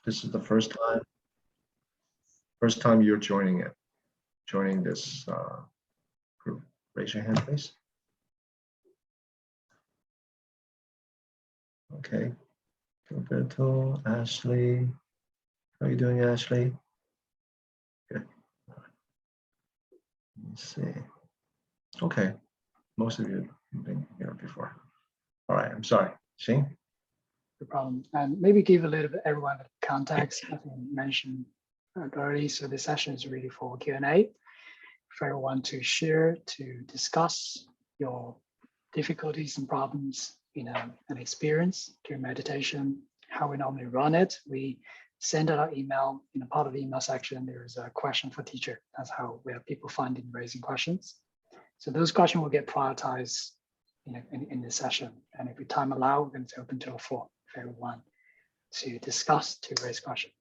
this is the first time you're joining this group, raise your hand, please. Okay, Gilberto, Ashley. How are you doing, Ashley? Good. Let's see. Okay, most of you have been here before. All right, I'm sorry, Shane. No problem. And maybe give a little bit everyone the context. I think you mentioned early, so this session is really for Q&A. For everyone to share, to discuss your difficulties and problems, an experience during meditation, how we normally run it. We send out an email. In a part of the email section, there is a question for teacher. That's how we have people finding raising questions. So those questions will get prioritized in this session. And if we time allow, we're going to open till 4 for everyone to discuss, to raise questions.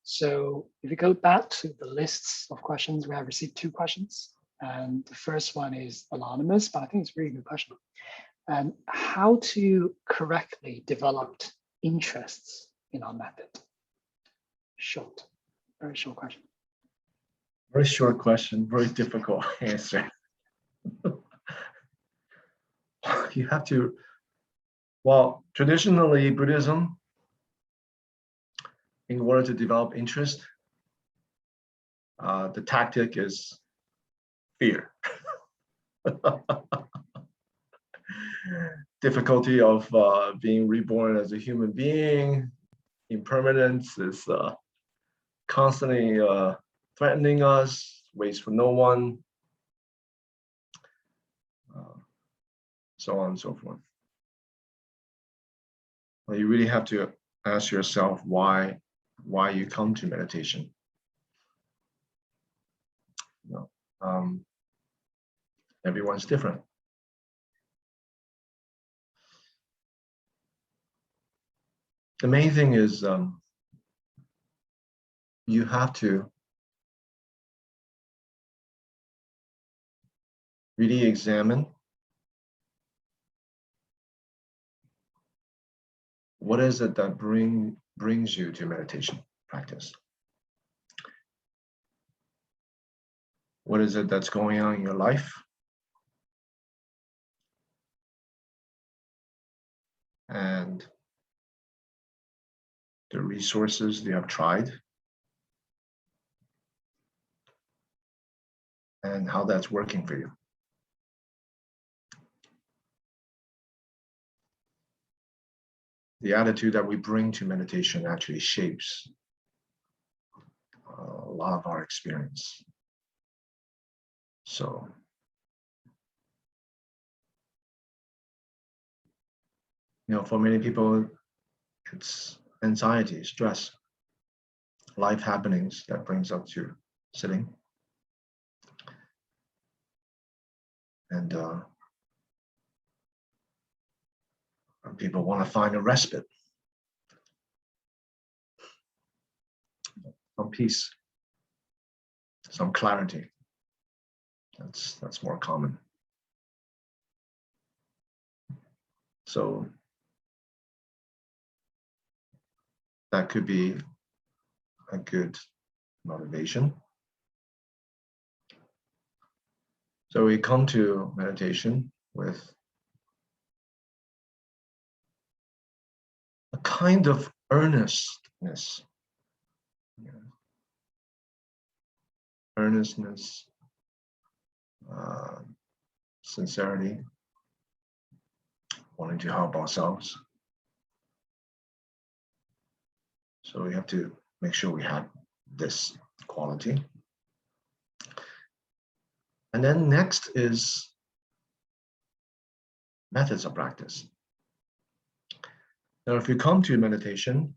So if you go back to the lists of questions, we have received 2 questions. And the first one is anonymous, but I think it's a really good question. And how to correctly develop interests in our method? Short, very short question. Very short question, very difficult answer. You have to, well, traditionally Buddhism, in order to develop interest, the tactic is fear. Difficulty of being reborn as a human being, impermanence is constantly threatening us, waits for no one, so on and so forth. Well, you really have to ask yourself why you come to meditation. Everyone's different. The main thing is you have to really examine what is it that brings you to meditation practice. What is it that's going on in your life? And the resources you have tried, and how that's working for you. The attitude that we bring to meditation actually shapes a lot of our experience. So, for many people, it's anxiety, stress, life happenings that brings up to sitting. And people want to find a respite, some peace, some clarity. That's more common. So that could be a good motivation. So we come to meditation with a kind of earnestness. Earnestness, sincerity, wanting to help ourselves. So we have to make sure we have this quality. And then next is methods of practice. Now, if you come to meditation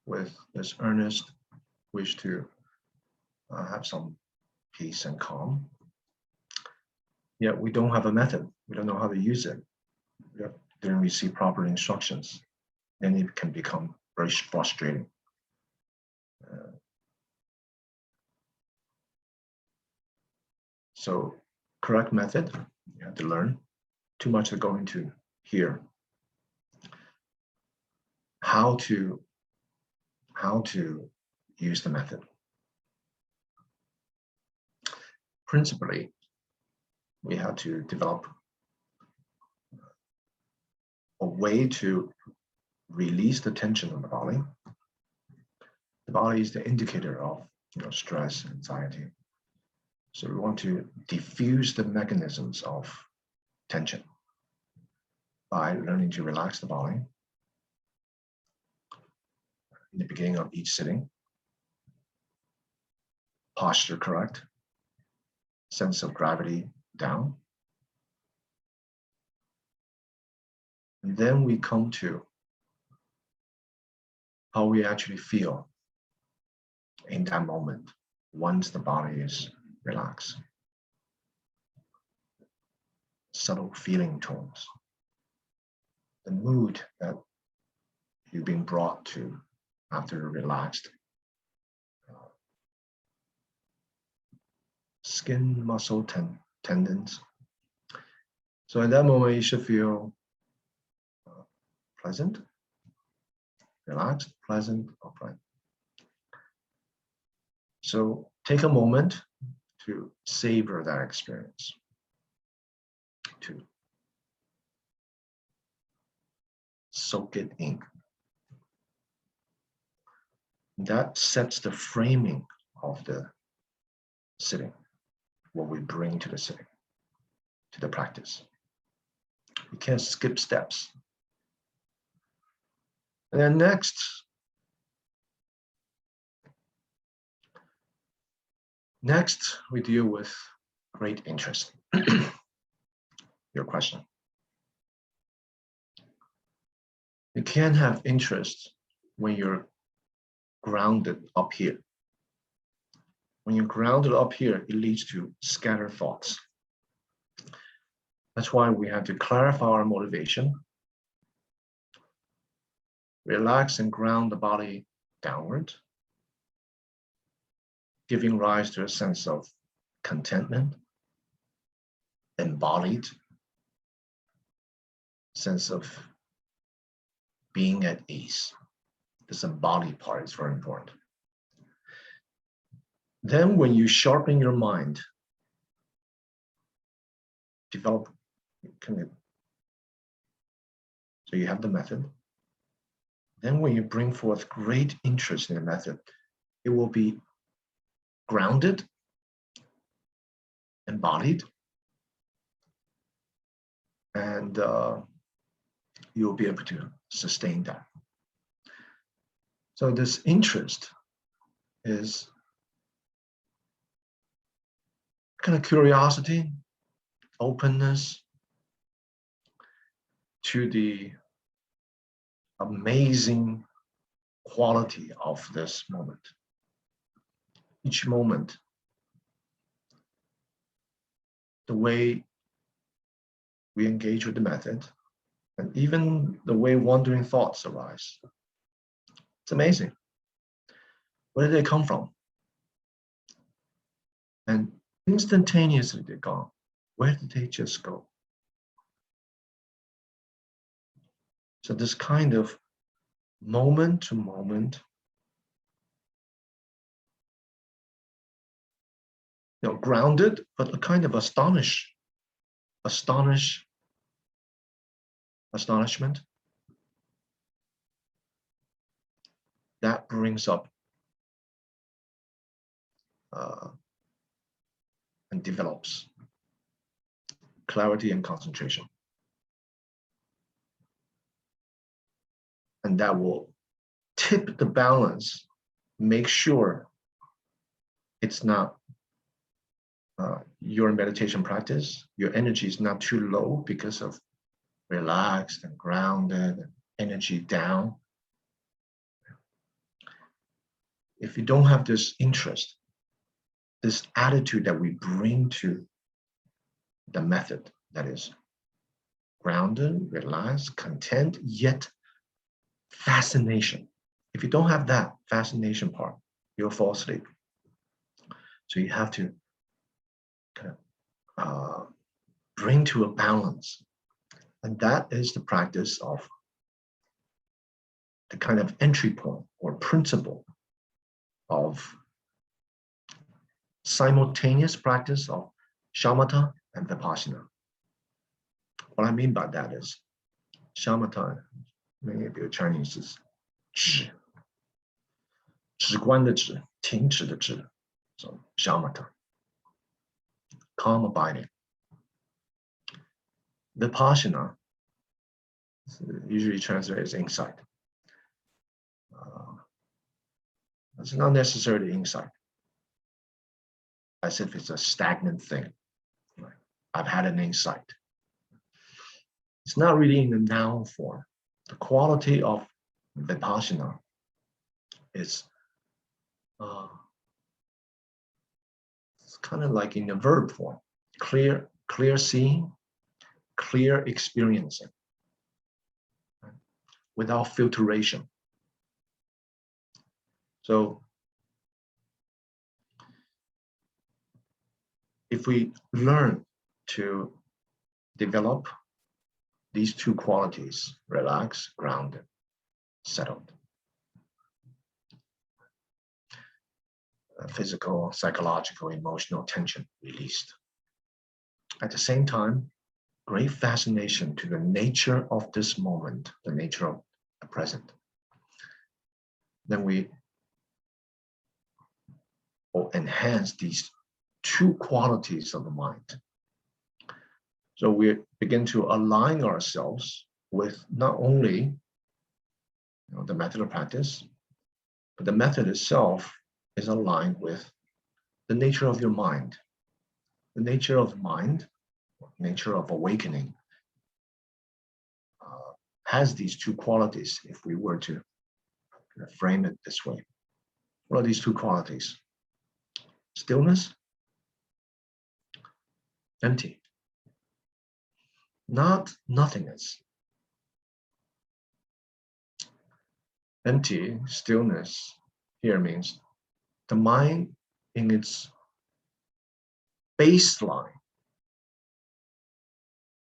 with this earnest wish to have some peace and calm, yet we don't have a method, we don't know how to use it, didn't receive proper instructions, then it can become very frustrating. So correct method, you have to learn. Too much to go into here. How to how to use the method. Principally, we have to develop a way to release the tension on the body. The body is the indicator of stress, anxiety. So we want to diffuse the mechanisms of tension by learning to relax the body in the beginning of each sitting. Posture correct, sense of gravity down. And then we come to how we actually feel in that moment once the body is relaxed. Subtle feeling tones, the mood that you've been brought to after relaxed. Skin, muscle, tendons. So in that moment, you should feel pleasant, relaxed, pleasant, upright. So take a moment to savor that experience, to soak it in. That sets the framing of the sitting, what we bring to the sitting, to the practice. You can't skip steps. And then next we deal with great interest. Your question. You can't have interest when you're grounded up here. When you're grounded up here, it leads to scattered thoughts. That's why we have to clarify our motivation, relax and ground the body downward, giving rise to a sense of contentment, embodied sense of being at ease. This embodied part is very important. Then when you sharpen your mind, develop, so you have the method. Then when you bring forth great interest in the method, it will be grounded, embodied, and you'll be able to sustain that. So this interest is kind of curiosity, openness to the amazing quality of this moment. Each moment, the way we engage with the method, and even the way wandering thoughts arise. It's amazing. Where did they come from? And instantaneously they're gone. Where did they just go? So this kind of moment to moment, grounded, but a kind of astonishment, that brings up and develops clarity and concentration. And that will tip the balance, make sure it's not your meditation practice, your energy is not too low because of relaxed and grounded and energy down. If you don't have this interest, this attitude that we bring to the method, that is grounded, relaxed, content, yet fascination. If you don't have that fascination part, you'll fall asleep. So you have to kind of bring to a balance. And that is the practice of the kind of entry point or principle of simultaneous practice of shamatha and vipassana. What I mean by that is shamatha, many of your Chinese is 止，止观的止，停止的止， so shamatha, calm abiding. Vipassana usually translated as insight. It's not necessarily insight, as if it's a stagnant thing. Right? I've had an insight. It's not really in the noun form. The quality of vipassana is it's kind of like in the verb form, clear seeing, clear experiencing, right? Without filtration. So if we learn to develop these two qualities, relaxed, grounded, settled, physical, psychological, emotional tension released. At the same time, great fascination to the nature of this moment, the nature of the present. Then we will enhance these two qualities of the mind. So we begin to align ourselves with not only the method of practice, but the method itself is aligned with the nature of your mind. The nature of mind, nature of awakening, has these two qualities if we were to frame it this way. What are these two qualities? Stillness, empty. Not nothingness. Empty, stillness here means the mind in its baseline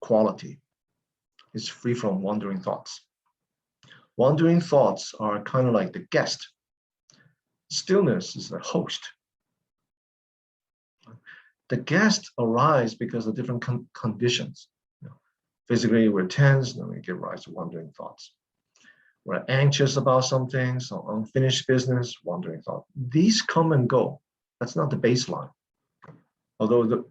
quality is free from wandering thoughts. Wandering thoughts are kind of like the guest. Stillness is the host. The guest arrives because of different conditions. Physically, we're tense, then we give rise to wandering thoughts. We're anxious about something, some unfinished business, wandering thought. These come and go. That's not the baseline. Although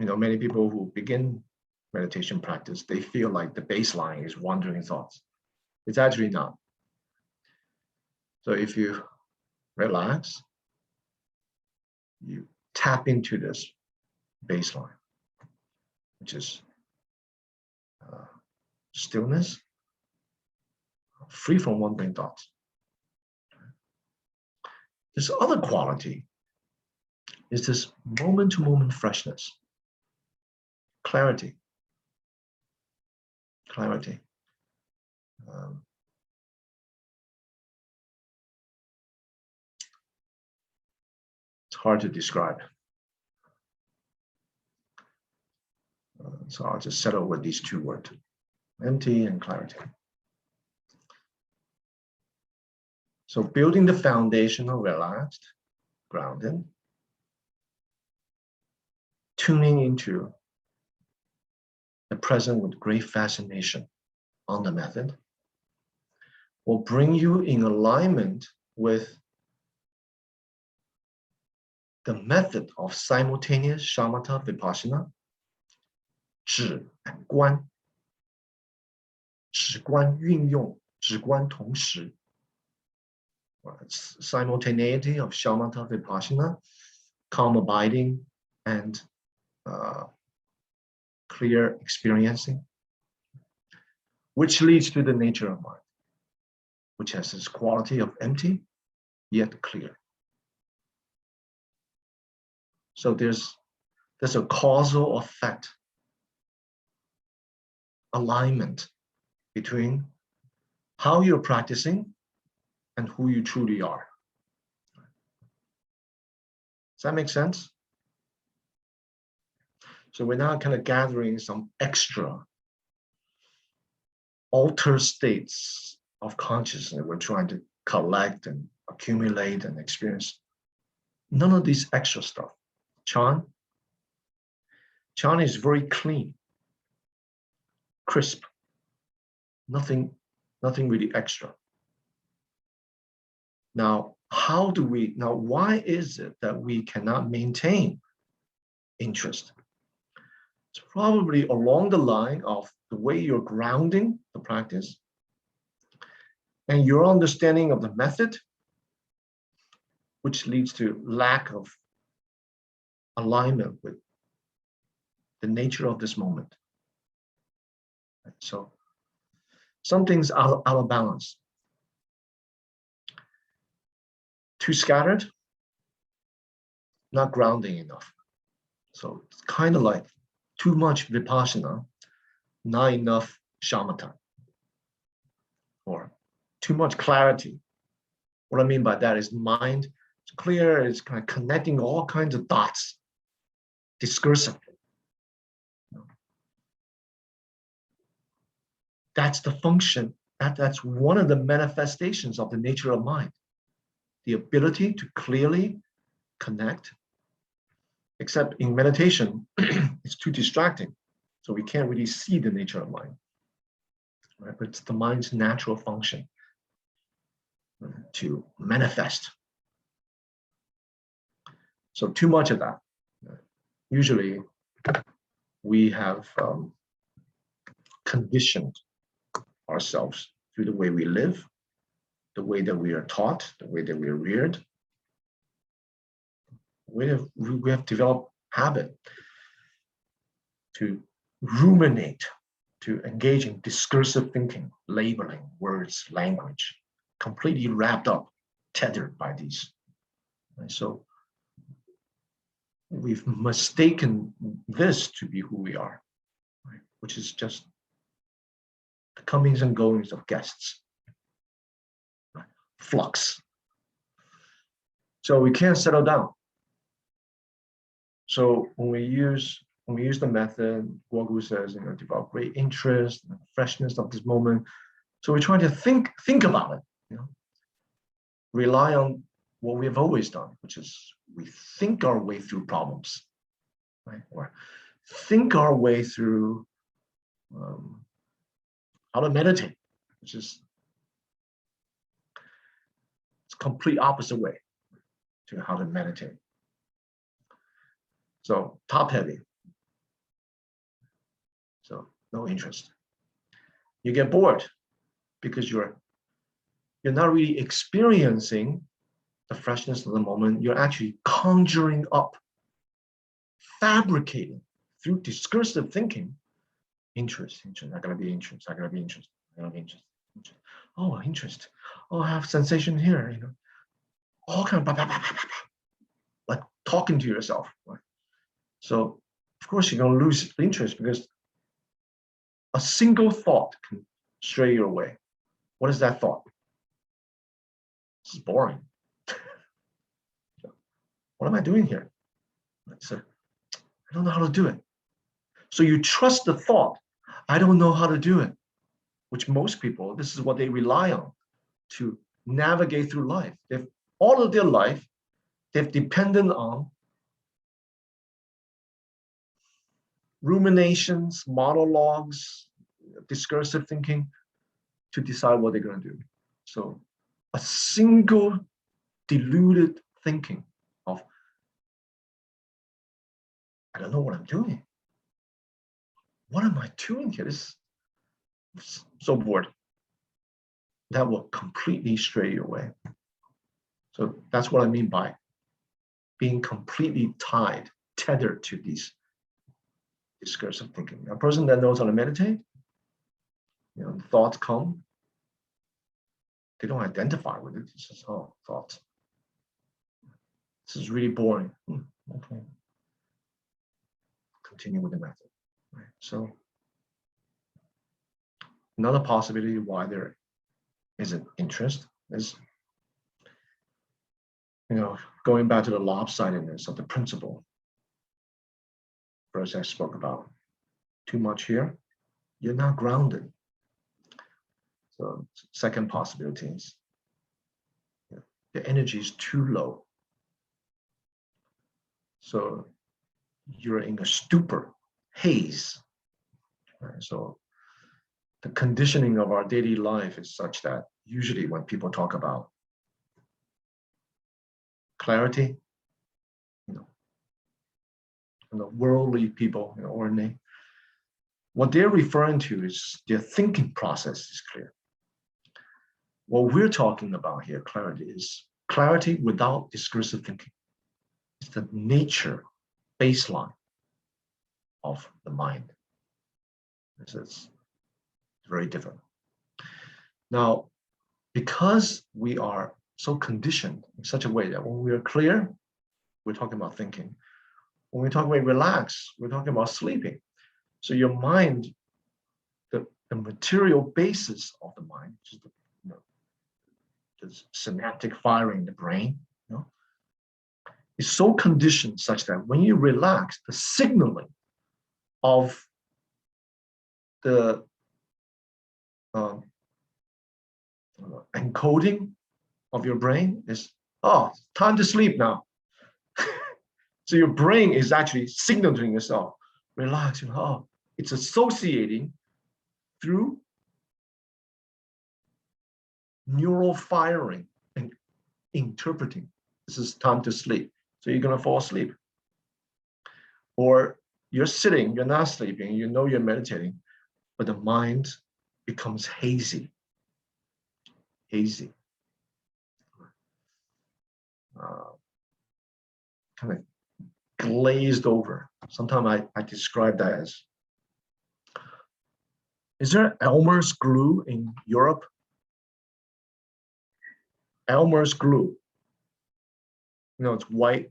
many people who begin meditation practice, they feel like the baseline is wandering thoughts. It's actually not. So if you relax, you tap into this baseline, which is stillness, free from wandering thoughts. This other quality is this moment-to-moment freshness, clarity. Clarity. It's hard to describe. So I'll just settle with these two words, empty and clarity. So building the foundation of relaxed, grounded, tuning into the present with great fascination on the method will bring you in alignment with the method of simultaneous shamatha vipassana, 止 and 观，止观运用，止观同时。Simultaneity of shamatha vipassana, calm abiding, and clear experiencing, which leads to the nature of mind, which has this quality of empty yet clear. So there's a causal effect, alignment between how you're practicing and who you truly are. Does that make sense? So we're now kind of gathering some extra altered states of consciousness we're trying to collect and accumulate and experience. None of this extra stuff. Chan is very clean, crisp, nothing really extra. Now, why is it that we cannot maintain interest? It's probably along the line of the way you're grounding the practice and your understanding of the method, which leads to lack of alignment with the nature of this moment. So something's out of balance. Too scattered, not grounding enough. So it's kind of like too much vipassana, not enough shamatha, or too much clarity. What I mean by that is mind is clear, it's kind of connecting all kinds of dots discursively. That's the function, that's one of the manifestations of the nature of mind. The ability to clearly connect, except in meditation, it's too distracting. So we can't really see the nature of mind, right? But it's the mind's natural function to manifest. So too much of that. Usually we have conditioned ourselves through the way we live, the way that we are taught, the way that we are reared. We have developed habit to ruminate, to engage in discursive thinking, labeling, words, language, completely wrapped up, tethered by these. And so we've mistaken this to be who we are, right? Which is just the comings and goings of guests, right? Flux. So we can't settle down. So when we use the method, Guo Gu says, develop great interest, and freshness of this moment. So we're trying to think about it, rely on what we have always done, which is we think our way through problems, right? Or think our way through how to meditate, which is it's complete opposite way to how to meditate. So top heavy. So no interest. You get bored because you're not really experiencing the freshness of the moment. You're actually conjuring up, fabricating through discursive thinking, interest. I gotta be interest. I gotta be interest. I gotta be interest. Oh, interest. Oh, I have sensation here. All kind of like talking to yourself. Right? So of course you're gonna lose interest because a single thought can stray your way. What is that thought? This is boring. What am I doing here? So, I don't know how to do it. So you trust the thought, I don't know how to do it, which most people, this is what they rely on to navigate through life. They've all of their life, they've depended on ruminations, monologues, discursive thinking to decide what they're going to do. So a single deluded thinking of, I don't know what I'm doing. What am I doing here? This is so bored. That will completely stray you away. So that's what I mean by being completely tied, tethered to these discursive thinking. A person that knows how to meditate, the thoughts come, they don't identify with it. It's just, oh, thoughts. This is really boring. Okay. Continue with the method. Right? So another possibility why there isn't interest is, going back to the lopsidedness of the principle. First I spoke about too much here, you're not grounded. So second possibility is the energy is too low. So you're in a stupor, haze. Right? So the conditioning of our daily life is such that usually when people talk about clarity, worldly people, ordinary, what they're referring to is their thinking process is clear. What we're talking about here, clarity, is clarity without discursive thinking. It's the nature, baseline of the mind. This is very different. Now, because we are so conditioned in such a way that when we are clear, we're talking about thinking. When we talk about relax, we're talking about sleeping. So your mind, the material basis of the mind, which is the synaptic firing in the brain, is so conditioned such that when you relax, the signaling of the encoding of your brain is, oh, time to sleep now. So your brain is actually signaling yourself, relax, oh, it's associating through neural firing and interpreting. This is time to sleep. So you're going to fall asleep. Or you're sitting, you're not sleeping, you're meditating, but the mind becomes hazy. Hazy. Kind of glazed over. Sometimes I describe that as, is there Elmer's glue in Europe? Elmer's glue. It's white.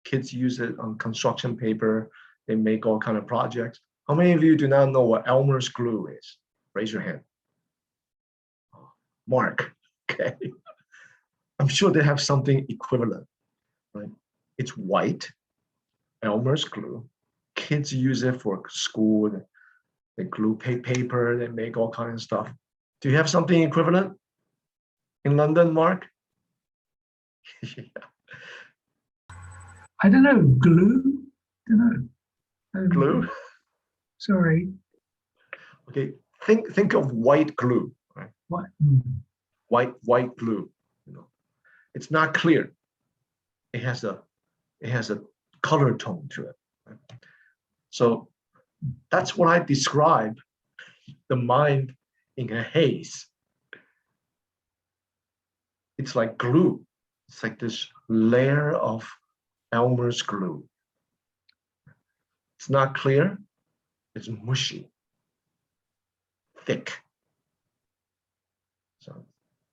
Kids use it on construction paper. They make all kind of projects. How many of you do not know what Elmer's glue is? Raise your hand. Mark, okay. I'm sure they have something equivalent, right? It's white, Elmer's glue. Kids use it for school. They glue paper, they make all kinds of stuff. Do you have something equivalent in London, Mark? Yeah. I don't know, glue? Don't know. Glue? Sorry. Okay, think of white glue, right? What? White glue. It's not clear. It has a color tone to it. Right? So that's what I describe the mind in a haze. It's like glue. It's like this layer of Elmer's glue. It's not clear. It's mushy, thick. So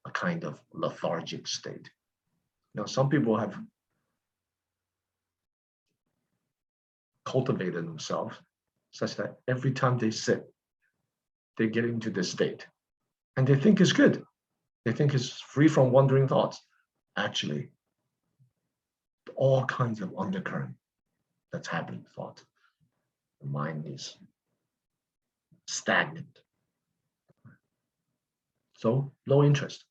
a kind of lethargic state. Some people have cultivated themselves such that every time they sit, they get into this state. And they think it's good. They think it's free from wandering thoughts. Actually, all kinds of undercurrent that's happening thought. The mind is stagnant. So low interest.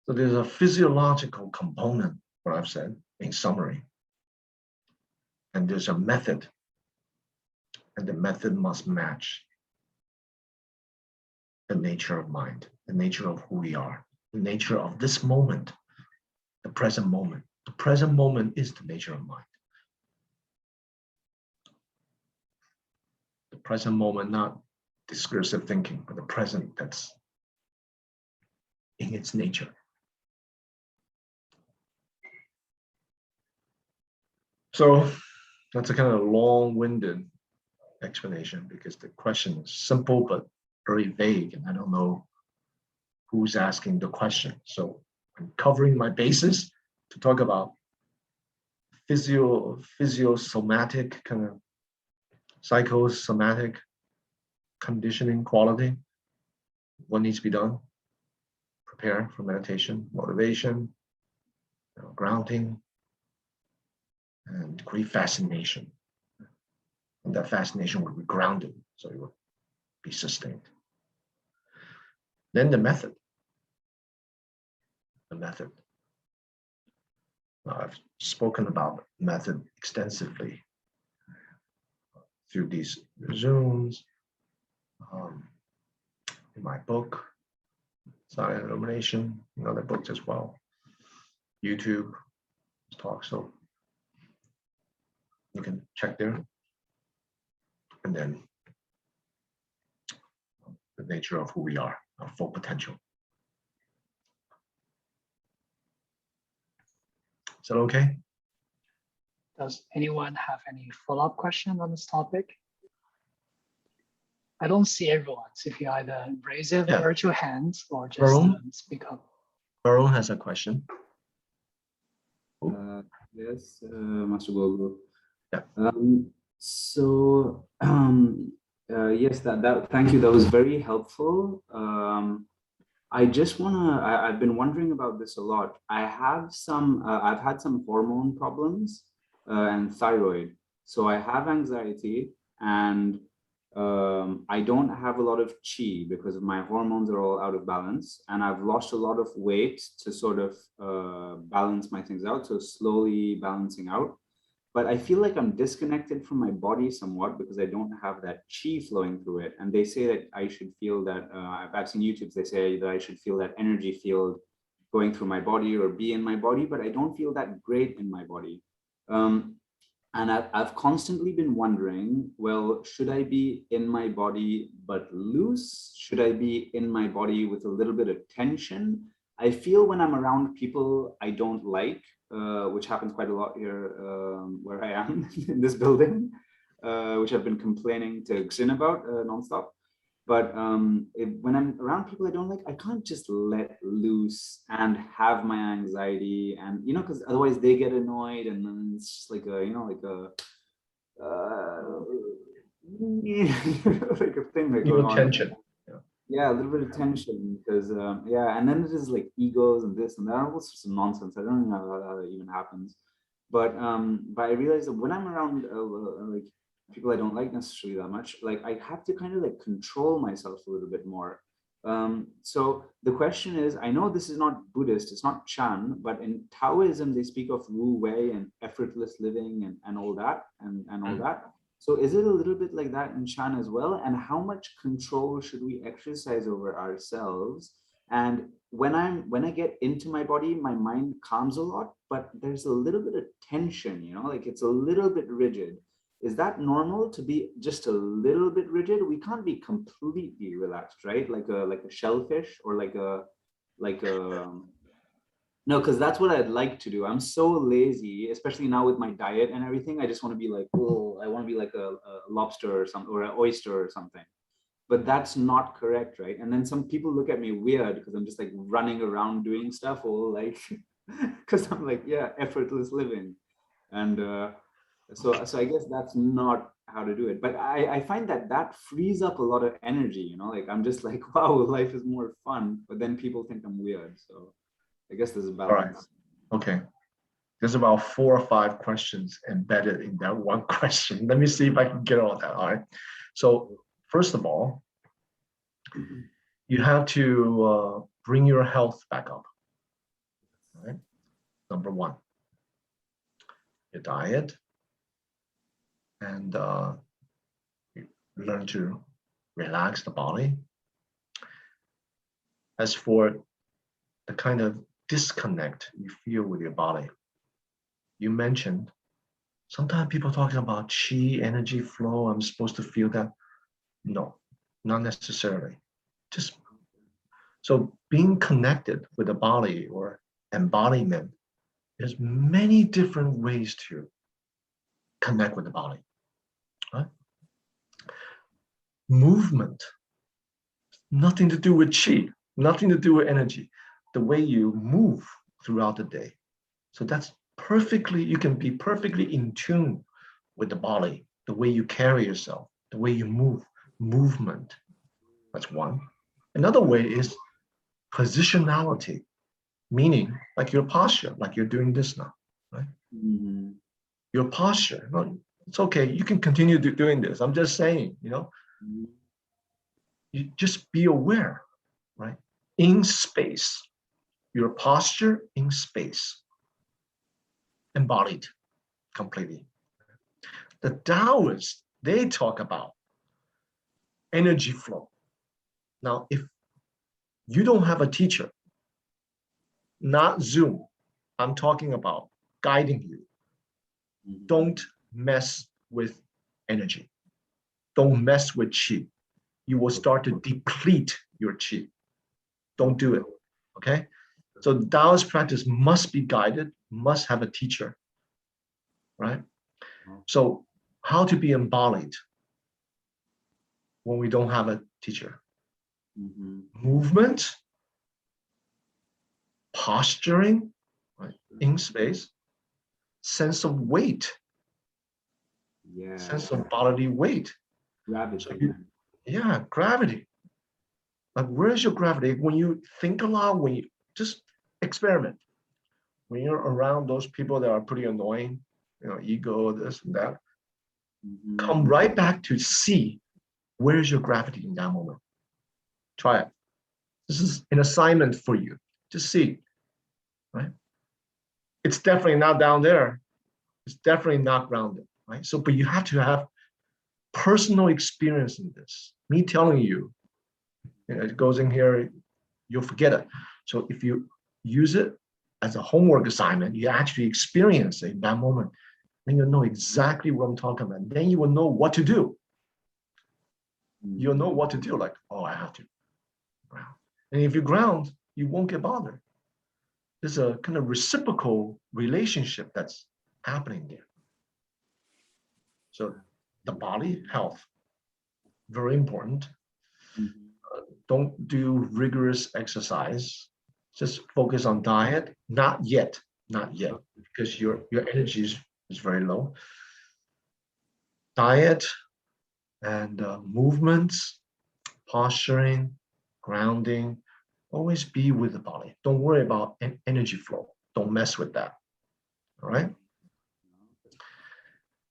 So there's a physiological component, what I've said in summary. And there's a method. And the method must match the nature of mind, the nature of who we are, the nature of this moment, the present moment. The present moment is the nature of mind. The present moment, not discursive thinking, but the present that's in its nature. So that's a kind of long-winded explanation because the question is simple but very vague, and I don't know who's asking the question. So I'm covering my bases to talk about physiosomatic, kind of psychosomatic conditioning quality. What needs to be done? Prepare for meditation, motivation, grounding, and great fascination. And that fascination will be grounded, so it will be sustained. Then the method. The method. Now, I've spoken about method extensively through these Zooms, in my book, Silent Illumination, in other books as well, YouTube talk. So you can check there. And then the nature of who we are, our full potential. Is that okay? Does anyone have any follow-up question on this topic? I don't see everyone. So if you either raise your virtual hands or just speak up. Varun has a question. Yes, Master Guo Gu. Yeah. Yes, thank you. That was very helpful. I just I've been wondering about this a lot. I've had some hormone problems and thyroid. So I have anxiety, and I don't have a lot of chi because my hormones are all out of balance, and I've lost a lot of weight to sort of balance my things out. So slowly balancing out. But I feel like I'm disconnected from my body somewhat because I don't have that chi flowing through it. And they say that I should feel that, I've seen YouTubes, they say that I should feel that energy field going through my body or be in my body, but I don't feel that great in my body. And I've constantly been wondering, well, should I be in my body but loose? Should I be in my body with a little bit of tension? I feel when I'm around people I don't like, which happens quite a lot here where I am in this building, which I've been complaining to Xin about nonstop. But when I'm around people I don't like, I can't just let loose and have my anxiety, and because otherwise they get annoyed, and then it's just like a like a thing that goes on. Tension. Yeah, a little bit of tension because and then it is like egos and this and that, all sorts of nonsense. I don't know how that even happens, but I realize that when I'm around like people I don't like necessarily that much, like I have to kind of like control myself a little bit more. So the question is, I know this is not Buddhist, it's not Chan, but in Taoism they speak of Wu Wei and effortless living and all that and all that. So is it a little bit like that in Chan as well? And how much control should we exercise over ourselves? And when I get into my body, my mind calms a lot, but there's a little bit of tension, like it's a little bit rigid. Is that normal to be just a little bit rigid? We can't be completely relaxed, right? Like a shellfish or like a no, because that's what I'd like to do. I'm so lazy, especially now with my diet and everything. I just want to be like, oh, I want to be like a lobster or something, or an oyster or something. But that's not correct, right? And then some people look at me weird because I'm just like running around doing stuff, or like, because I'm like, yeah, effortless living. And so I guess that's not how to do it. But I find that frees up a lot of energy, like I'm just like, wow, life is more fun. But then people think I'm weird. So I guess there's a balance. All right. Okay. There's about 4 or 5 questions embedded in that one question. Let me see if I can get all that. All right. So first of all, you have to bring your health back up. All right. Number 1, your diet, and you learn to relax the body. As for the kind of disconnect you feel with your body, you mentioned sometimes people talking about chi, energy flow, I'm supposed to feel that. No, not necessarily. Just so being connected with the body or embodiment, there's many different ways to connect with the body. Right? Movement, nothing to do with chi, nothing to do with energy. The way you move throughout the day. So that's perfectly, you can be perfectly in tune with the body, the way you carry yourself, the way you move, movement. That's one. Another way is positionality, meaning like your posture, like you're doing this now, right? Mm-hmm. Your posture, no, it's okay. You can continue doing this. I'm just saying, you just be aware, right? in space, your posture in space, embodied completely. The Taoists, they talk about energy flow. Now, if you don't have a teacher, not Zoom, I'm talking about guiding you. Don't mess with energy. Don't mess with qi. You will start to deplete your qi. Don't do it, okay? So Taoist practice must be guided, must have a teacher, right? So how to be embodied when we don't have a teacher? Movement, posturing, right, in space, sense of weight, sense of bodily weight. Gravity. So yeah, gravity. Like, where's your gravity? When you think a lot, when you just experiment, when you're around those people that are pretty annoying, ego, this and that, come right back to see where's your gravity in that moment. Try it. This is an assignment for you. Just see, right? It's definitely not down there. It's definitely not grounded, right? So, but you have to have personal experience in this. Me telling you, it goes in here, you'll forget it. So if you use it as a homework assignment, you actually experience it in that moment, then you'll know exactly what I'm talking about. Then you will know what to do. You'll know what to do, like, oh, I have to ground. And if you ground, you won't get bothered. There's a kind of reciprocal relationship that's happening there. So the body health, very important. Don't do rigorous exercise. Just focus on diet. Not yet, because your energy is very low. Diet and movements, posturing, grounding. Always be with the body. Don't worry about energy flow. Don't mess with that. All right.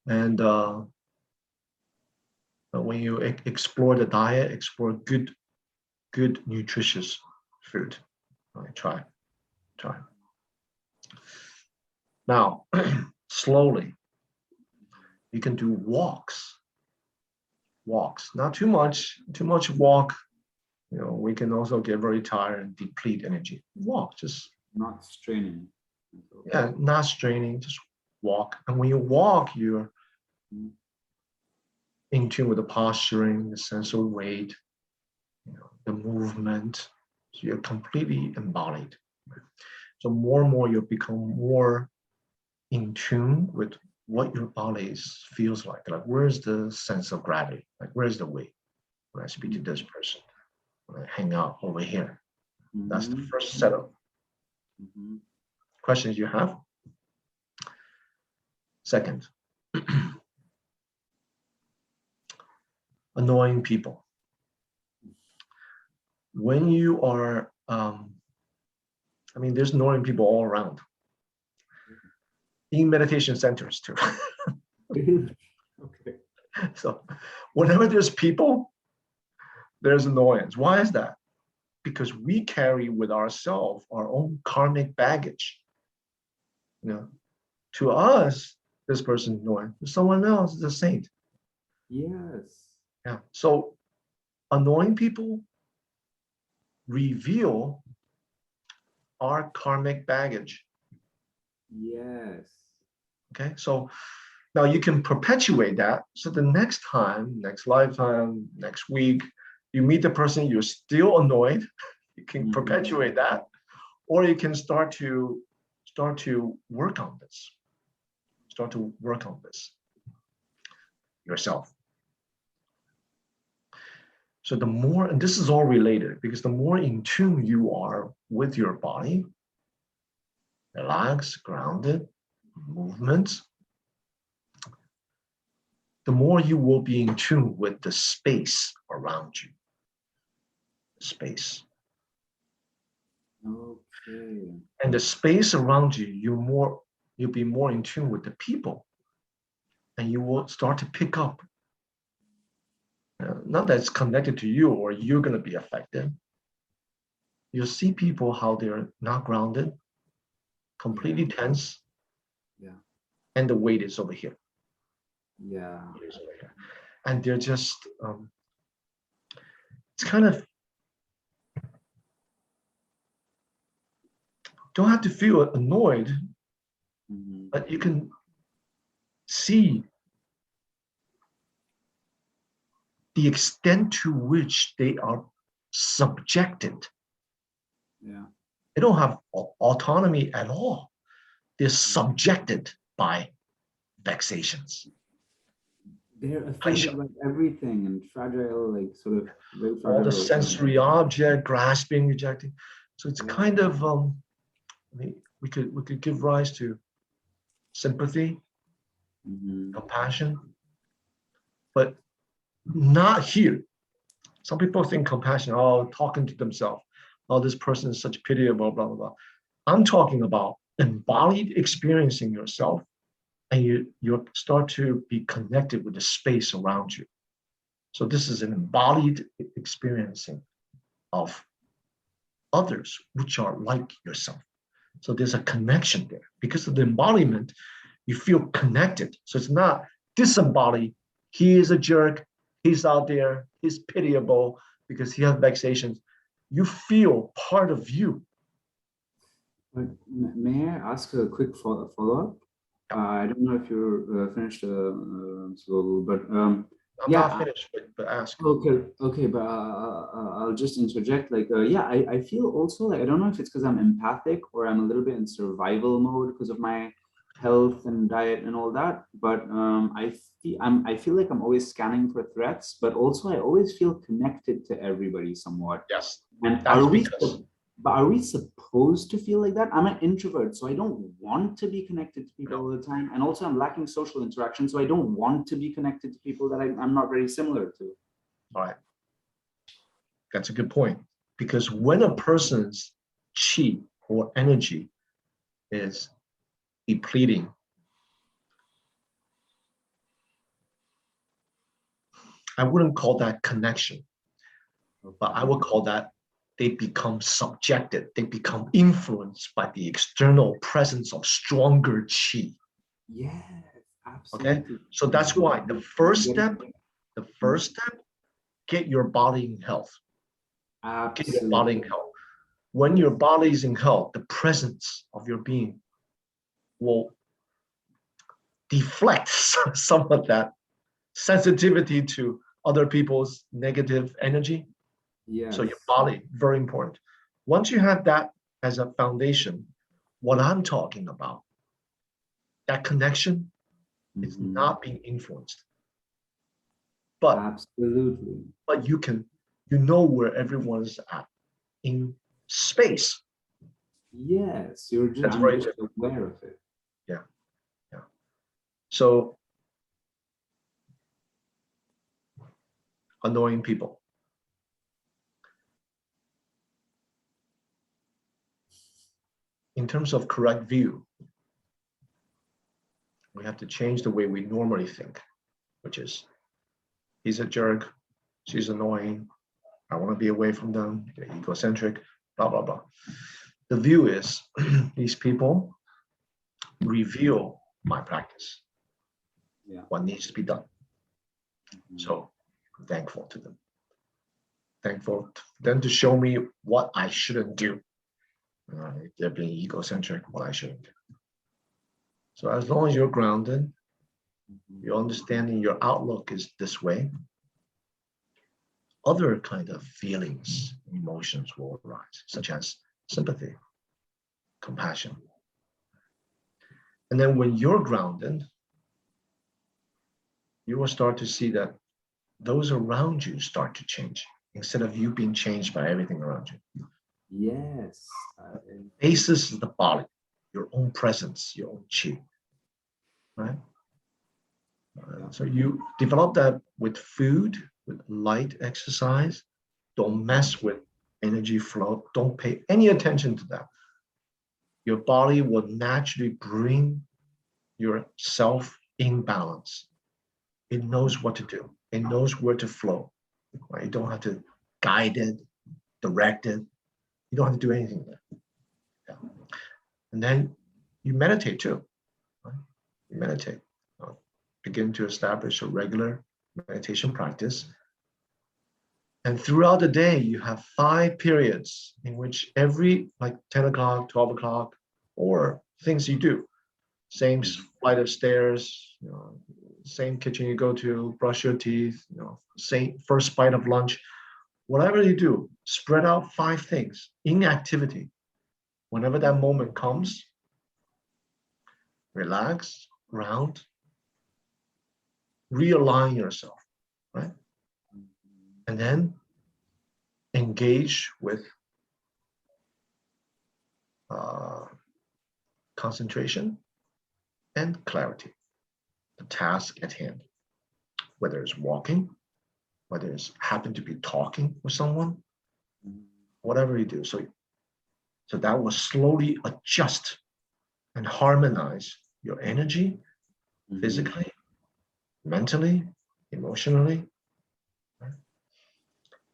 And when you explore the diet, explore good nutritious food. All right, try. Now, slowly, you can do walks. Not too much walk. We can also get very tired and deplete energy. Walk, just not straining. Yeah, not straining, just walk. And when you walk, you're in tune with the posturing, the sense of weight, the movement. So you're completely embodied. So more and more you become more in tune with what your body feels like. Like, where's the sense of gravity? Like, where's the weight? When I speak to this person, when I hang out over here. That's the first set of questions you have. Second, annoying people. When you are, there's annoying people all around. In meditation centers too. Okay. So whenever there's people, there's annoyance. Why is that? Because we carry with ourselves our own karmic baggage. To us, this person is annoying. To someone else is a saint. Yes. Yeah. So annoying people reveal our karmic baggage. Yes. Okay. So now you can perpetuate that. So the next time, next lifetime, next week, you meet the person, you're still annoyed. You can perpetuate that, or you can start to work on this. Start to work on this yourself. So the more, and this is all related, because the more in tune you are with your body, relaxed, grounded, movements, the more you will be in tune with the space around you. Space. Okay. And the space around you, you'll be more in tune with the people, and you will start to pick up. Not that it's connected to you or you're going to be affected, you'll see people how they're not grounded, completely tense, and the weight is over here. Yeah. It is over here. And they're just, it's kind of, don't have to feel annoyed, but you can see the extent to which they are subjected. Yeah. They don't have autonomy at all. They're subjected by vexations. They're offended by everything and fragile, like sort of very fragile. All the sensory object, grasping, rejecting. So it's kind of, we could give rise to sympathy, compassion, but not here. Some people think compassion, oh, talking to themselves, oh, this person is such pitiable, blah, blah, blah. I'm talking about embodied experiencing yourself, and you start to be connected with the space around you. So this is an embodied experiencing of others, which are like yourself. So there's a connection there. Because of the embodiment, you feel connected. So it's not disembodied. He is a jerk. He's out there. He's pitiable because he has vexations. You feel part of you. But may I ask a quick follow-up? I don't know if you're finished, but I'm not finished, but ask. Okay, but I'll just interject. Like, I feel also like I don't know if it's because I'm empathic or I'm a little bit in survival mode because of my health and diet and all that. But I feel like I'm always scanning for threats, but also I always feel connected to everybody somewhat. Yes, and are we supposed to feel like that? I'm an introvert, so I don't want to be connected to people all the time. And also I'm lacking social interaction, so I don't want to be connected to people that I'm not very similar to. All right. That's a good point. Because when a person's chi or energy is depleting, I wouldn't call that connection, but I would call that they become subjected, they become influenced by the external presence of stronger chi. Yes, absolutely. Okay, so that's why the first step, get your body in health. Absolutely. Get your body in health. When your body is in health, the presence of your being will deflect some of that sensitivity to other people's negative energy. Yes. So your body, very important. Once you have that as a foundation, what I'm talking about, that connection is not being influenced. But absolutely. But you know where everyone's at in space. Yes, you're just, I'm just aware of it. Yeah. So annoying people. In terms of correct view, we have to change the way we normally think, which is, he's a jerk, she's annoying, I want to be away from them, they're egocentric, blah, blah, blah. The view is, these people reveal my practice, what needs to be done. So I'm thankful to them. Thankful for them to show me what I shouldn't do. If they're being egocentric, what I shouldn't do. So as long as you're grounded, you're understanding your outlook is this way, other kind of feelings, emotions will arise, such as sympathy, compassion. And then when you're grounded, you will start to see that those around you start to change instead of you being changed by everything around you. Yes. Basis is the body, your own presence, your own chi, right? So you develop that with food, with light exercise. Don't mess with energy flow. Don't pay any attention to that. Your body will naturally bring yourself in balance. It knows what to do. It knows where to flow. Right? You don't have to guide it, direct it. You don't have to do anything there. Yeah. And then you meditate too. Right? You meditate. Begin to establish a regular meditation practice. And throughout the day, you have 5 periods in which every, like 10 o'clock, 12 o'clock, or things you do. Same flight of stairs, same kitchen you go to, brush your teeth, same first bite of lunch. Whatever you do, spread out 5 things in activity. Whenever that moment comes, relax, ground, realign yourself, right? And then engage with concentration and clarity, the task at hand, whether it's walking, whether it's happen to be talking with someone, whatever you do. So that will slowly adjust and harmonize your energy, physically, mentally, emotionally.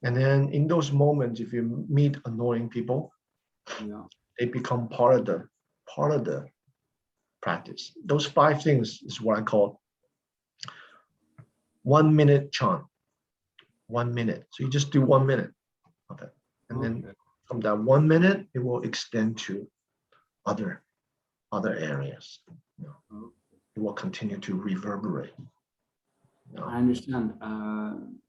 And then in those moments, if you meet annoying people, they become part of the practice. Those 5 things is what I call 1 minute chant. 1 minute. So you just do 1 minute of it. And then from that 1 minute, it will extend to other areas. It will continue to reverberate. I understand.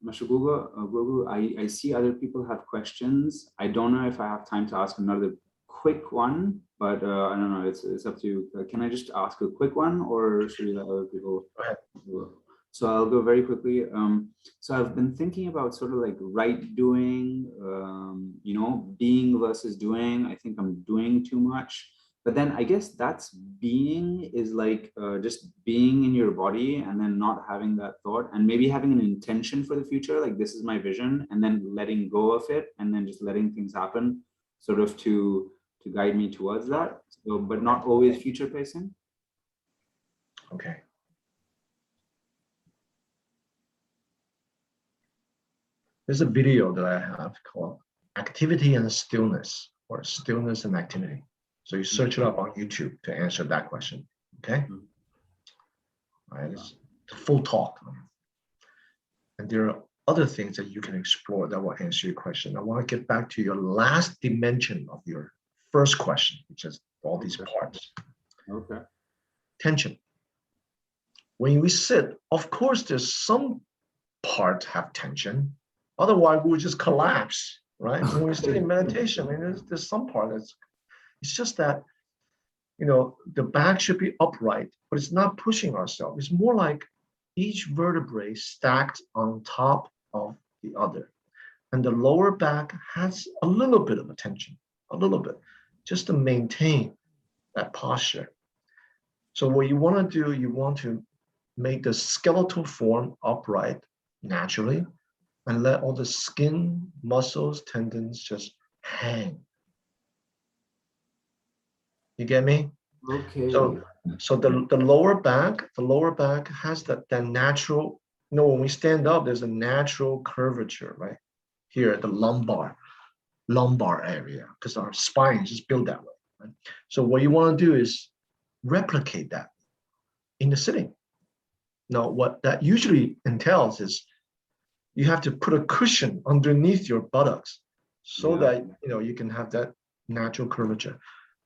Master Guo Gu, I see other people have questions. I don't know if I have time to ask another quick one, but I don't know, it's up to you. Can I just ask a quick one, or should we let other people? Go ahead. So I'll go very quickly. So I've been thinking about sort of like right doing, being versus doing. I think I'm doing too much. But then I guess that's being is like just being in your body and then not having that thought and maybe having an intention for the future, like this is my vision, and then letting go of it and then just letting things happen sort of to guide me towards that. So, but not always future facing. Okay. There's a video that I have called Activity and Stillness, or Stillness and Activity. So you search it up on YouTube to answer that question, okay? All right, it's a full talk. And there are other things that you can explore that will answer your question. I want to get back to your last dimension of your first question, which is all these parts. Okay. Tension. When we sit, of course, there's some parts have tension. Otherwise, we would just collapse, right? When we sit in meditation, I mean, there's some part that's, it's just that, the back should be upright, but it's not pushing ourselves. It's more like each vertebrae stacked on top of the other. And the lower back has a little bit of tension, a little bit, just to maintain that posture. So what you want to do, you want to make the skeletal form upright naturally and let all the skin, muscles, tendons just hang. You get me? Okay. So the lower back has that natural, when we stand up, there's a natural curvature, right? Here at the lumbar area, because our spine is just built that way. Right? So what you want to do is replicate that in the sitting. Now, what that usually entails is you have to put a cushion underneath your buttocks so that you can have that natural curvature.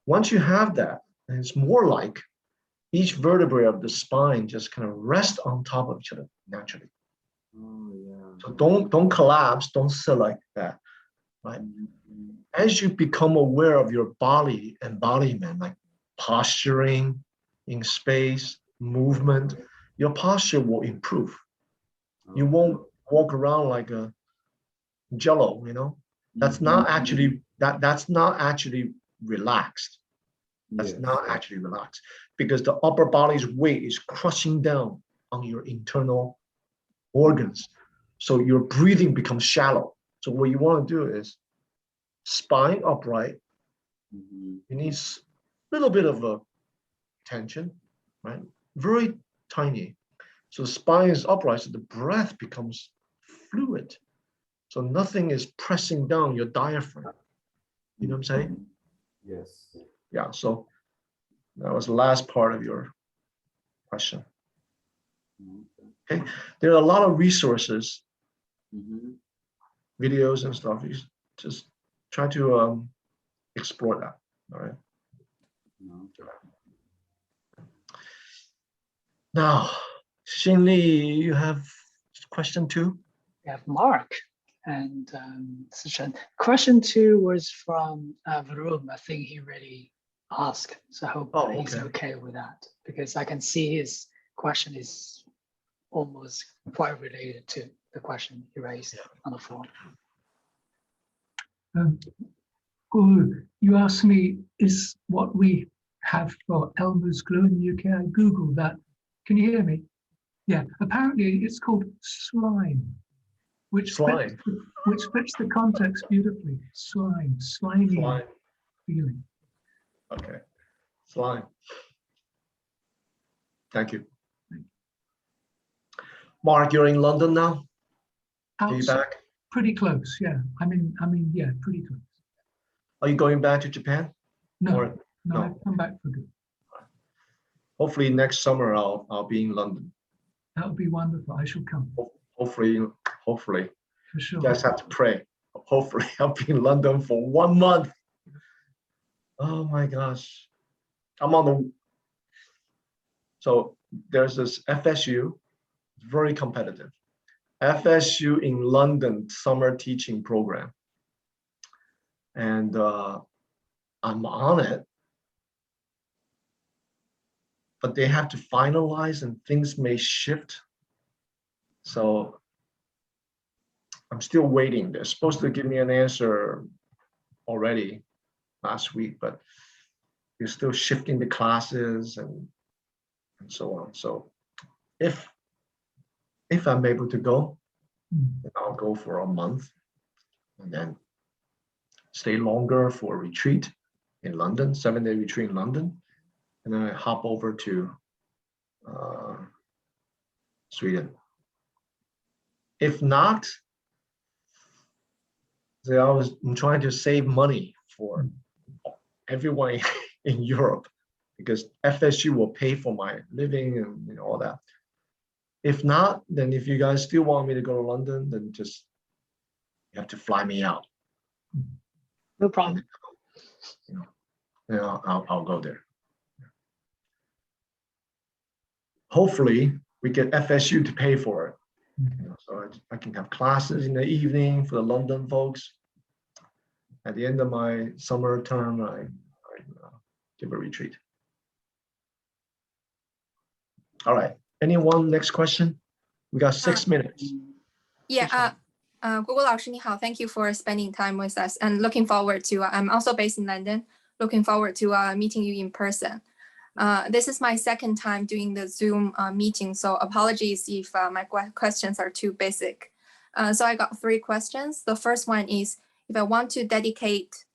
Once you have that, and it's more like each vertebrae of the spine just kind of rest on top of each other naturally. Oh, yeah. So don't collapse, don't sit like that, right? As you become aware of your body embodiment, like posturing in space, movement, your posture will improve. You won't walk around like a jello, That's not actually that's not actually relaxed. That's not actually relaxed, because the upper body's weight is crushing down on your internal organs. So your breathing becomes shallow. So what you want to do is spine upright. You need a little bit of a tension, right? Very tiny. So the spine is upright, so the breath becomes fluid. So nothing is pressing down your diaphragm. You know what I'm saying? Yes. Yeah, so that was the last part of your question. Okay, there are a lot of resources, Mhm. videos and stuff. You just try to explore that. All right. Okay. Now, Xinli, you have question 2? We have Mark and Sichuan. Question 2 was from Varun. I think he really asked, so I hope Oh, he's okay. okay with that, because I can see his question is almost quite related to the question he raised on the forum. Guru, you asked me, is what we have for Elmer's glue in the UK? I Googled that. Can you hear me? Yeah, apparently it's called slime, which Slime. fits the context beautifully. Slimy Slime. feeling. Okay. Slime. Thank you. Mark, you're in London now? Are you Outside, back? pretty close, yeah. I mean, yeah, pretty close. Are you going back to Japan? No, Or no, no. I've come back for good. Hopefully next summer I'll be in London. That would be wonderful. I shall come Hopefully, for sure. you guys have to pray. Hopefully I'll be in London for 1 month. Oh my gosh. So there's this FSU, very competitive. FSU in London summer teaching program. And I'm on it. But they have to finalize and things may shift. So I'm still waiting. They're supposed to give me an answer already last week, but they're still shifting the classes and so on. So if I'm able to go, then I'll go for a month and then stay longer for a retreat in London, 7-day retreat in London. And then I hop over to Sweden. If not, I'm trying to save money for everyone in Europe because FSU will pay for my living and all that. If not, then if you guys still want me to go to London, then just you have to fly me out. No problem. I'll go there. Hopefully, we get FSU to pay for it. So I can have classes in the evening for the London folks. At the end of my summer term, I give a retreat. All right. Anyone? Next question. We got 6 minutes. Yeah. Guo Gu Laoshi, 你好. Thank you for spending time with us and looking forward to. I'm also based in London. Looking forward to meeting you in person. This is my second time doing the Zoom meeting, so apologies if my questions are too basic. So I got 3 questions. The first one is, if I want to dedicate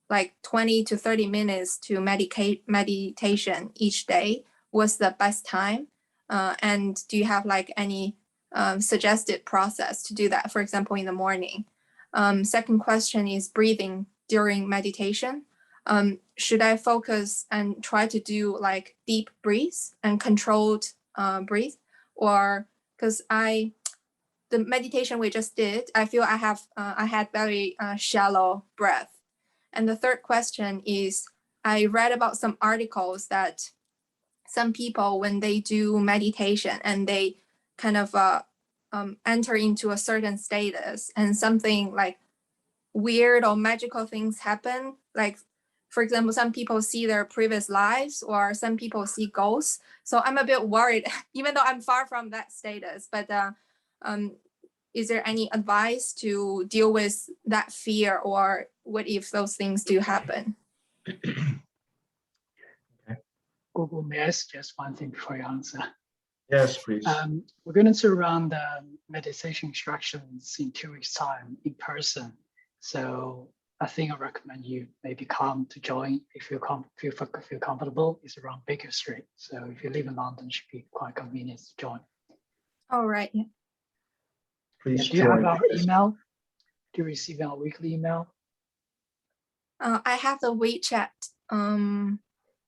like 20 to 30 minutes to meditation each day, what's the best time? And do you have like any suggested process to do that, for example, in the morning? Second question is breathing during meditation. Should I focus and try to do like deep breaths and controlled breathe, or because the meditation we just did, I feel I had very shallow breath. And the third question is, I read about some articles that some people, when they do meditation and they kind of enter into a certain status and something like weird or magical things happen, like for example, some people see their previous lives or some people see ghosts. So I'm a bit worried, even though I'm far from that status, but is there any advice to deal with that fear, or what if those things do happen? Google, may I suggest one thing before you answer? Yes, please. We're going to run the meditation instructions in 2 weeks' time in person. So I think I recommend you maybe come to join if you feel comfortable. It's around Baker Street. So if you live in London, it should be quite convenient to join. All right. Yeah. Please Do you have join. our email? Do you receive our weekly email? I have the WeChat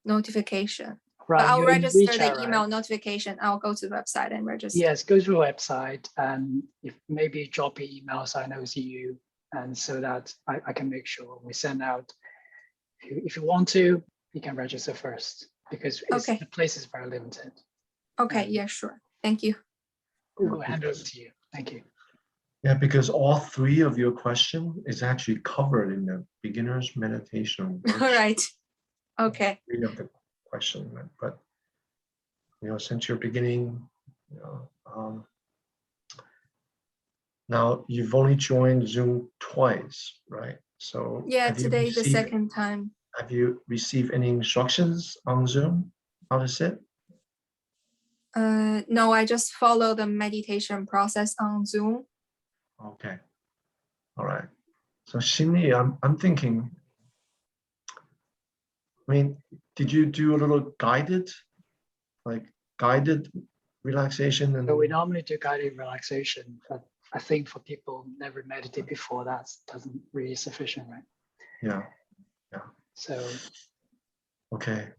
notification. Right, But I'll you're in register WeChat, the email right? notification. I'll go to the website and register. Yes, go to the website and if maybe drop your email so I know it's you, and so that I can make sure we send out. If you want to, you can register first because Okay. the place is very limited. Okay, Um, yeah, sure. Thank you. Google, hand over to you. Thank you. Yeah, because all three of your question is actually covered in the beginner's meditation All worksheet. right. Okay. Three of the question, right? But since you're beginning, now you've only joined Zoom twice, right? So Yeah, have you today the received second time. have you received any instructions on Zoom? How to sit? No, I just follow the meditation process on Zoom. Okay. All right. So Shinny, I'm thinking, I mean, did you do a little guided relaxation So we and normally do guided relaxation, but I think for people who never meditated before, that doesn't really sufficient, right? yeah, So okay.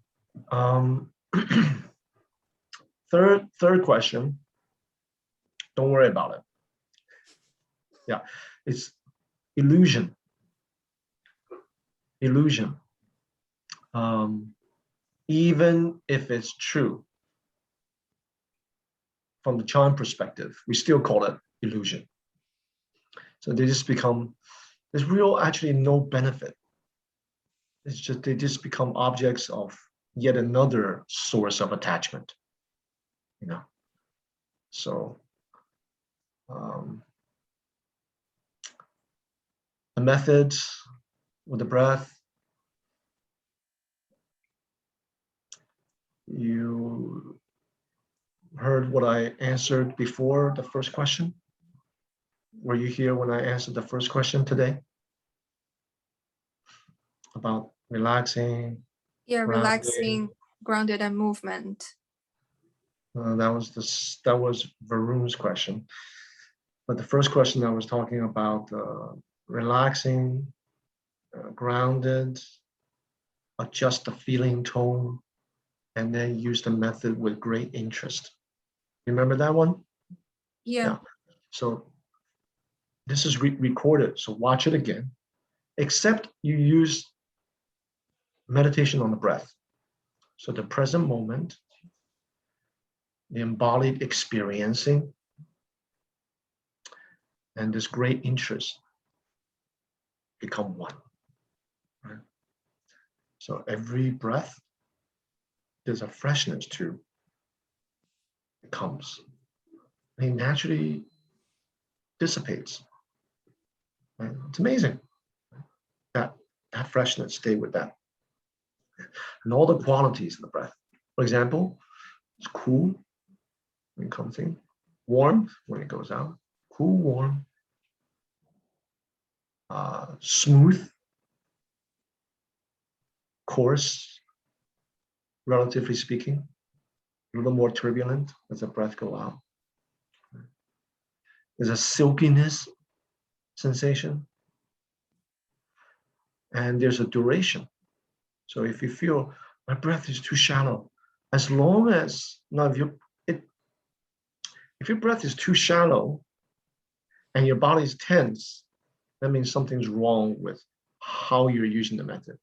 Third question. Don't worry about it. Yeah, it's illusion. Illusion. Even if it's true, from the Chan perspective, we still call it illusion. So they just become, there's real actually no benefit. It's just, they just become objects of yet another source of attachment, So the methods with the breath, you heard what I answered before the first question. Were you here when I answered the first question today? About relaxing, Yeah, grounding. relaxing, grounded and movement. That was Varun's question. But the first question I was talking about relaxing, grounded, adjust the feeling tone, and then use the method with great interest. Remember that one? Yeah. So this is recorded, so watch it again, except you use meditation on the breath. So the present moment, the embodied experiencing, and this great interest become one. Right? So every breath, there's a freshness to it comes. It naturally dissipates. Right? It's amazing. That freshness, stay with that. And all the qualities of the breath. For example, it's cool when it comes in, warm when it goes out, cool, warm, smooth, coarse, relatively speaking, a little more turbulent as the breath go out. There's a silkiness sensation, and there's a duration. So if you feel my breath is too shallow, as long as now if your breath is too shallow and your body is tense, that means something's wrong with how you're using the method.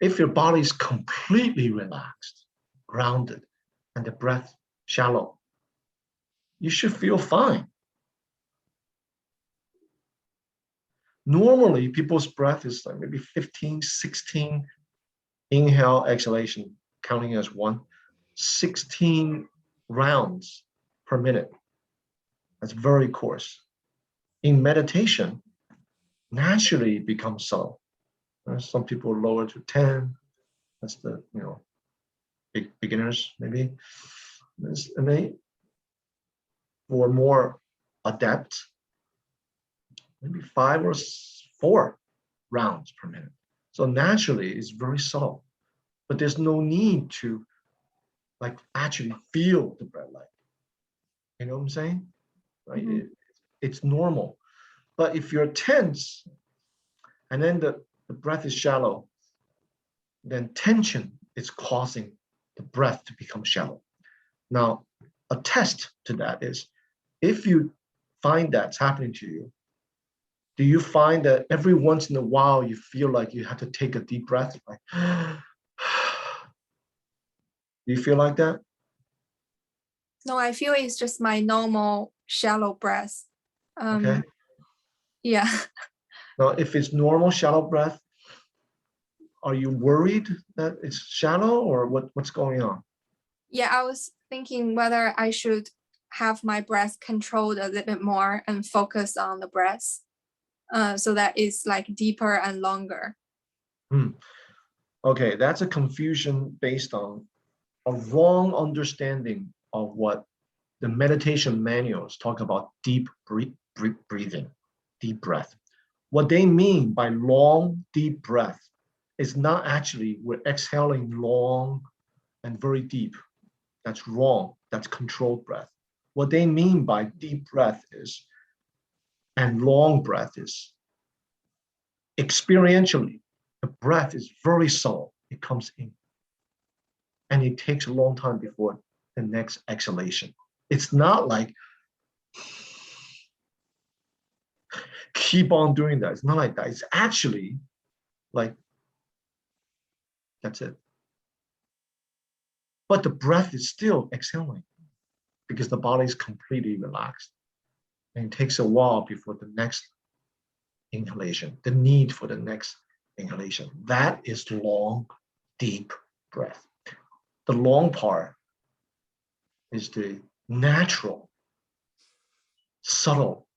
If your body is completely relaxed, grounded, and the breath shallow, you should feel fine. Normally, people's breath is like maybe 15, 16 inhale, exhalation, counting as one, 16 rounds per minute. That's very coarse. In meditation, naturally it becomes subtle. Some people lower to 10. That's the, beginners maybe. And they, for more adept, maybe 5 or 4 rounds per minute. So naturally it's very subtle, but there's no need to like actually feel the breath like, you know what I'm saying? Right? Mm-hmm. It's normal. But if you're tense and then the the breath is shallow, then tension is causing the breath to become shallow. Now, a test to that is, if you find that's happening to you, do you find that every once in a while you feel like you have to take a deep breath? Like, do you feel like that? No, I feel it's just my normal shallow breath. Okay. Yeah. Now, if it's normal shallow breath, are you worried that it's shallow, or what's going on? Yeah, I was thinking whether I should have my breath controlled a little bit more and focus on the breath, so that it's like deeper and longer. Okay, that's a confusion based on a wrong understanding of what the meditation manuals talk about deep breathing, deep breath. What they mean by long, deep breath is not actually we're exhaling long and very deep. That's wrong. That's controlled breath. What they mean by deep breath is, and long breath is, experientially, the breath is very subtle. It comes in, and it takes a long time before the next exhalation. It's not like keep on doing that. It's not like that. It's actually like, that's it. But the breath is still exhaling because the body is completely relaxed. And it takes a while before the next inhalation, the need for the next inhalation. That is long, deep breath. The long part is the natural, subtle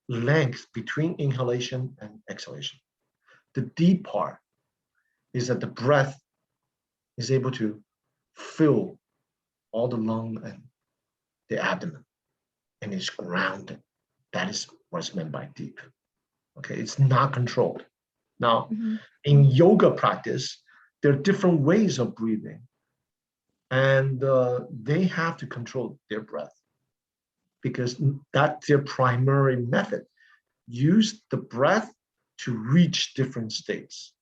length between inhalation and exhalation. The deep part is that the breath is able to fill all the lung and the abdomen, and it's grounded. That is what's meant by deep. Okay, it's not controlled. Now, in yoga practice, there are different ways of breathing, and they have to control their breath because that's their primary method. Use the breath to reach different states.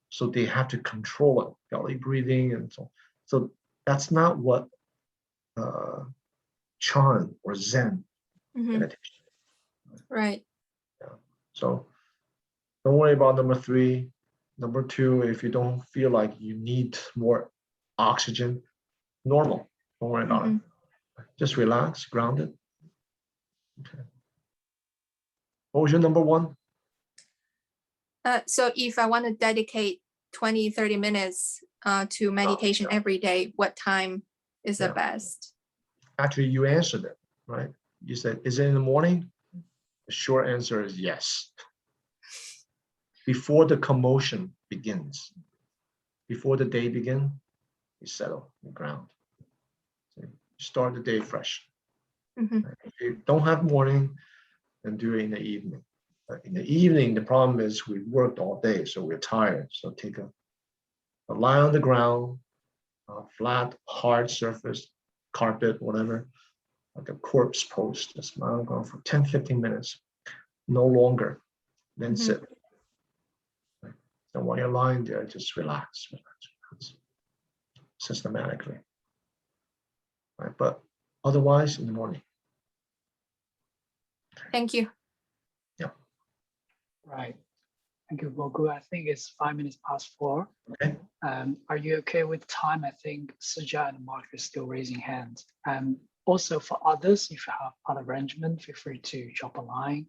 So they have to control it, belly breathing and so on. So that's not what Chan or Zen meditation. Right. Yeah. So don't worry about number 3. Number 2, if you don't feel like you need more oxygen, normal. Don't worry about it. Just relax, grounded. Okay. What was your number 1? So if I want to dedicate 20, 30 minutes to meditation every day, what time is the best? Actually, you answered it, right? You said, is it in the morning? The short answer is yes. Before the commotion begins, before the day begins, you settle, you ground. So you start the day fresh. Right? If you don't have morning, then do it in the evening. But in the evening, the problem is we worked all day, so we're tired. So take a lie on the ground, flat, hard surface, carpet, whatever, like a corpse pose. Just lie on the ground for 10, 15 minutes, no longer. Then sit. Right? And while you're lying there, just relax, systematically. Right? But otherwise, in the morning. Thank you. Yeah. Right. Thank you, Guo Gu. I think it's 4:05. Okay. Are you okay with time? I think Suja and Mark are still raising hands. Also for others, if you have other arrangement, feel free to drop a line.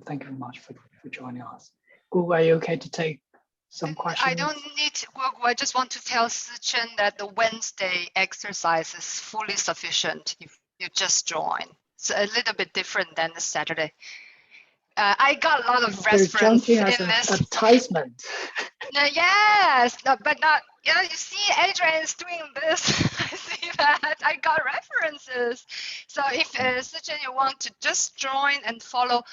Thank you very much for joining us. Guo, are you okay to take some questions? I don't need to, I just want to tell Sichen that the Wednesday exercise is fully sufficient if you just join. It's a little bit different than the Saturday. I got a lot of They're reference jumping in as an this. advertisement. Yes, no, but not, yeah, you see Adrian is doing this. I see that. I got references. So if Sichen, you want to just join and follow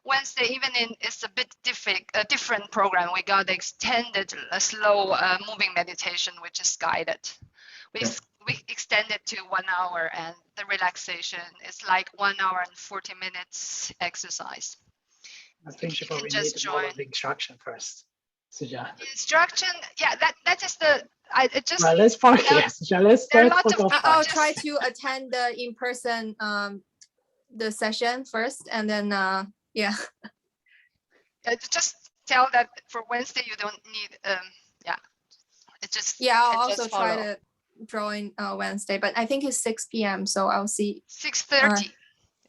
Wednesday evening, it's a bit different program. We got the extended slow moving meditation, which is guided. We extended to 1 hour, and the relaxation is like 1 hour and 40 minutes exercise. I think you she can probably just need more join. of the instruction first. Suja. Instruction, yeah, that is the, it just, Right, let's park there- here. Suja, let's there are focus lots of on I'll just- try to attend the in-person the session first, and then yeah. just tell that for Wednesday you don't need, yeah, it's just, Yeah, you I'll can also just try follow. to join Wednesday, but I think it's 6 p.m. So I'll see. 6:30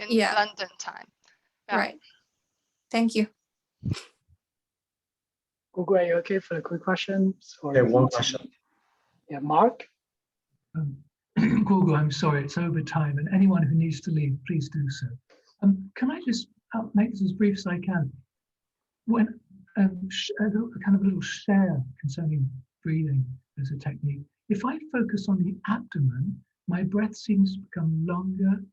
in yeah. London time. Yeah. Right. Thank you. Google, are you okay for the quick questions? Or Okay, you one need to- question. Yeah, Mark? Google, I'm sorry, it's over time, and anyone who needs to leave, please do so. Can I just make this as brief as I can? When a kind of a little share concerning breathing as a technique. If I focus on the abdomen, my breath seems to become longer,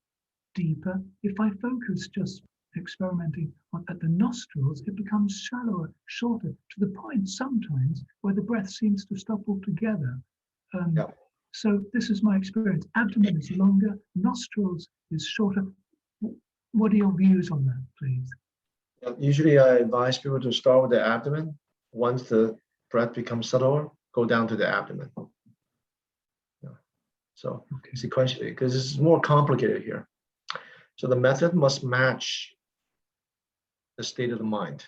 deeper. If I focus just experimenting at the nostrils, it becomes shallower, shorter, to the point sometimes where the breath seems to stop altogether. Yeah. So this is my experience. Abdomen is longer, nostrils is shorter. What are your views on that, please? Usually I advise people to start with the abdomen. Once the breath becomes subtler, go down to the abdomen. Yeah. So sequentially, because it's more complicated here. So the method must match the state of the mind.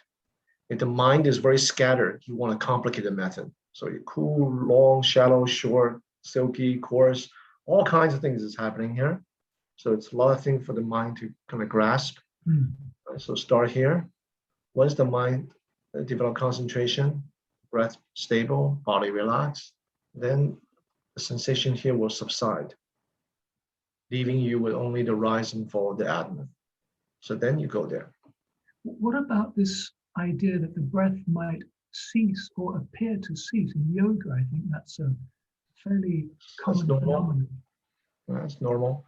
If the mind is very scattered, you want a complicated method. So you cool, long, shallow, short, silky, coarse, all kinds of things is happening here. So it's a lot of things for the mind to kind of grasp. So start here. Once the mind develop concentration, breath stable, body relaxed, then the sensation here will subside, leaving you with only the rise and fall of the abdomen. So then you go there. What about this idea that the breath might cease or appear to cease in yoga? I think that's a fairly common phenomenon. That's normal.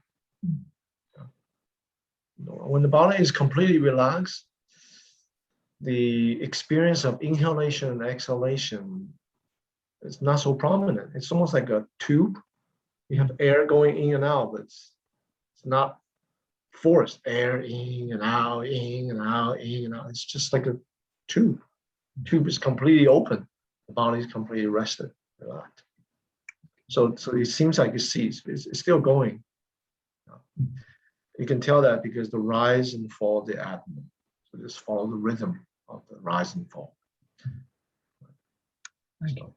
When the body is completely relaxed, the experience of inhalation and exhalation is not so prominent. It's almost like a tube. You have air going in and out, but it's not forced. Air in and out, in and out, in and out. It's just like a tube. The tube is completely open. The body is completely rested, relaxed. So it seems like it ceased. It's still going. You can tell that because the rise and fall of the abdomen. So just follow the rhythm of the rise and fall. Thank you.